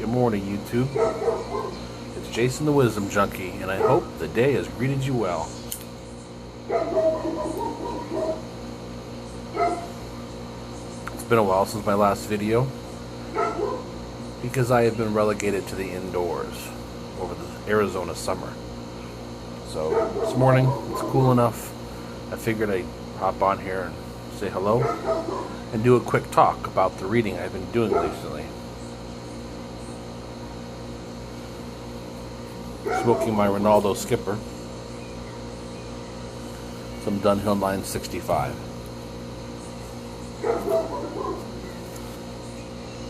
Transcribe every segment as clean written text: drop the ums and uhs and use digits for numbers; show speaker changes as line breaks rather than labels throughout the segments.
Good morning, YouTube. It's Jason the Wisdom Junkie, and I hope the day has greeted you well. It's been a while since my last video, because I have been relegated to the indoors over the Arizona summer. So this morning, it's cool enough, I figured I'd hop on here and say hello, and do a quick talk about the reading I've been doing recently. Smoking my Ronaldo Skipper, some Dunhill 965.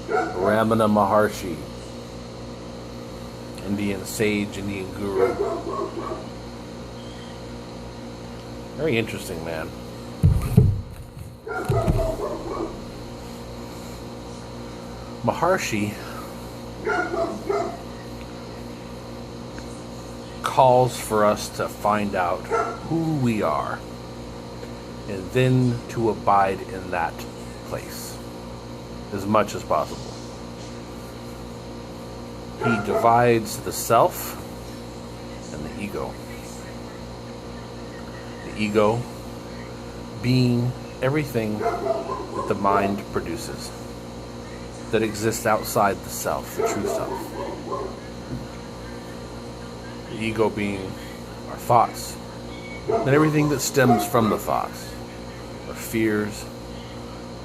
Ramana Maharshi, Indian sage, Indian guru. Very interesting man. Maharshi calls for us to find out who we are and then to abide in that place as much as possible. He divides the self and the ego. The ego being everything that the mind produces that exists outside the self, the true self. The ego being our thoughts and everything that stems from the thoughts. Our fears,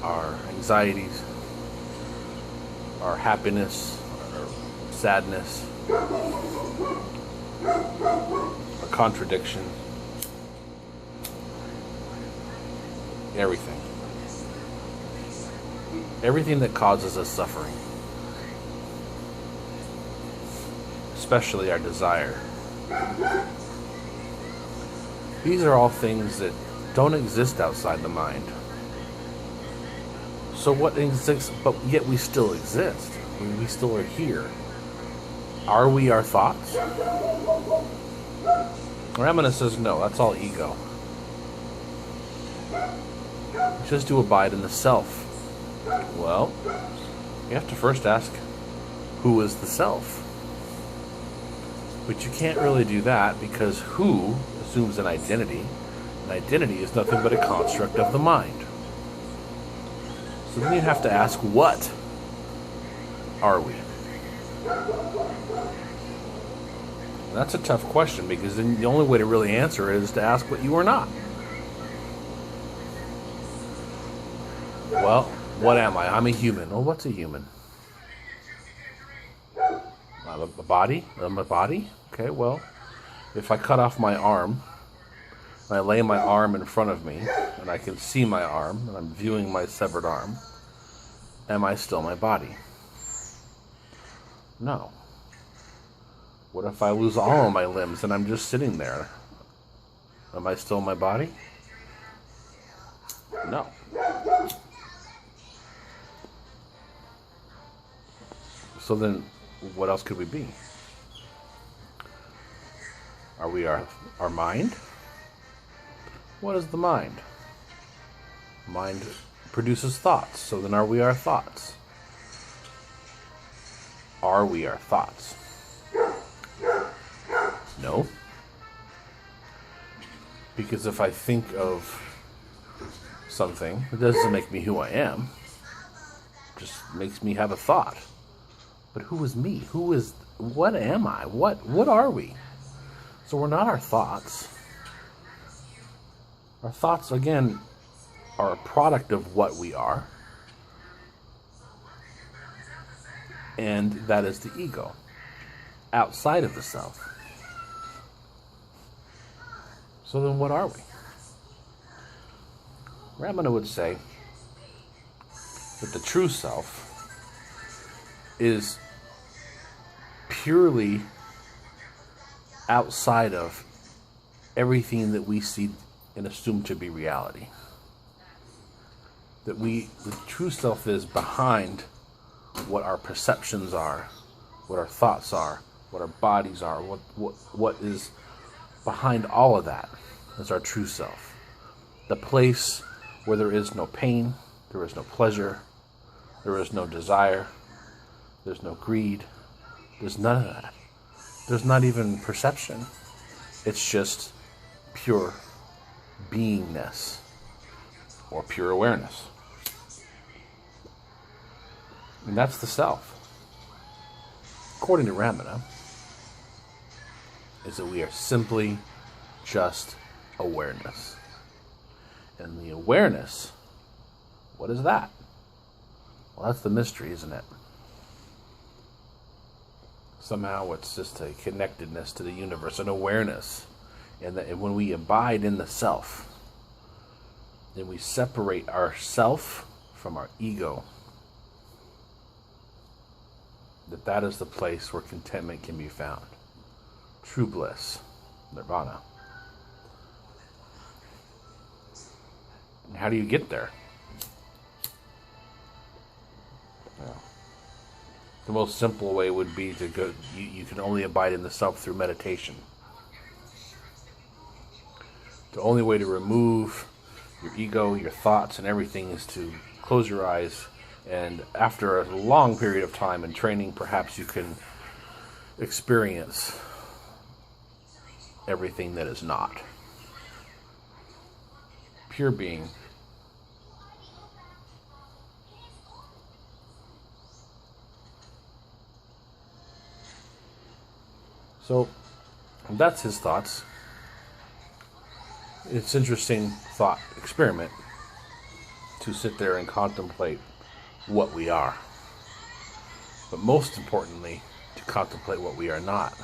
our anxieties, our happiness, our sadness, our contradiction, everything. Everything that causes us suffering. Especially our desire. These are all things that don't exist outside the mind. So what exists, but yet we still exist. We still are here. Are we our thoughts? Ramana says no, that's all ego. It's just to abide in the self. Well, you have to first ask, who is the self? But you can't really do that because who assumes an identity. An identity is nothing but a construct of the mind. So then you have to ask, what are we? And that's a tough question because then the only way to really answer it is to ask what you are not. Well, what am I? I'm a human. Well, what's a human? I'm a body? I'm a body? Okay, well, if I cut off my arm, and I lay my arm in front of me, and I can see my arm, and I'm viewing my severed arm, am I still my body? No. What if I lose all of my limbs and I'm just sitting there? Am I still my body? No. So then, what else could we be? Are we our mind? What is the mind? Mind produces thoughts. So then are we our thoughts? Are we our thoughts? No. Because if I think of something, it doesn't make me who I am. It just makes me have a thought. But who is me? What am I? What are we? So we're not our thoughts. Our thoughts, again, are a product of what we are. And that is the ego, outside of the self. So then what are we? Ramana would say that the true self is purely outside of everything that we see and assume to be reality. That the true self is behind what our perceptions are, what our thoughts are, what our bodies are, what is behind all of that is our true self. The place where there is no pain, there is no pleasure, there is no desire, there's no greed, There's none of that. There's not even perception. It's just pure beingness or pure awareness. And that's the self. According to Ramana, is that we are simply just awareness. And the awareness, what is that? Well, that's the mystery, isn't it? Somehow it's just a connectedness to the universe, an awareness. And that when we abide in the self, then we separate our self from our ego. That is the place where contentment can be found. True bliss, nirvana. And how do you get there? Well, the most simple way would be to go, you can only abide in the self through meditation. The only way to remove your ego, your thoughts, and everything is to close your eyes, and after a long period of time and training, perhaps you can experience everything that is not. Pure being. So, that's his thoughts. It's an interesting thought experiment to sit there and contemplate what we are. But most importantly, to contemplate what we are not.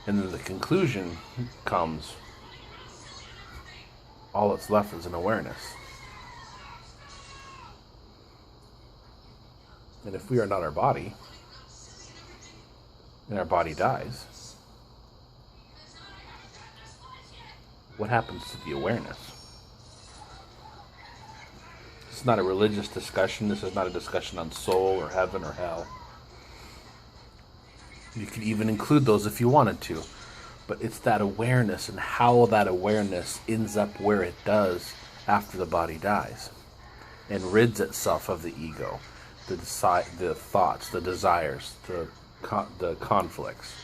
And then the conclusion comes, all that's left is an awareness. And if we are not our body, and our body dies, what happens to the awareness? This is not a religious discussion. This is not a discussion on soul or heaven or hell. You could even include those if you wanted to. But it's that awareness and how that awareness ends up where it does after the body dies. And rids itself of the ego, the thoughts, the desires, the conflicts.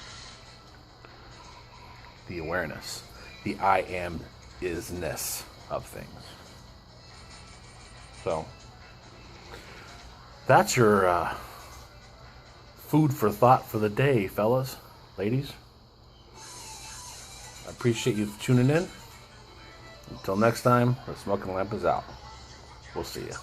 The awareness. The I am isness of things. So, that's your food for thought for the day, fellas, ladies. I appreciate you tuning in. Until next time, the smoking lamp is out. We'll see you.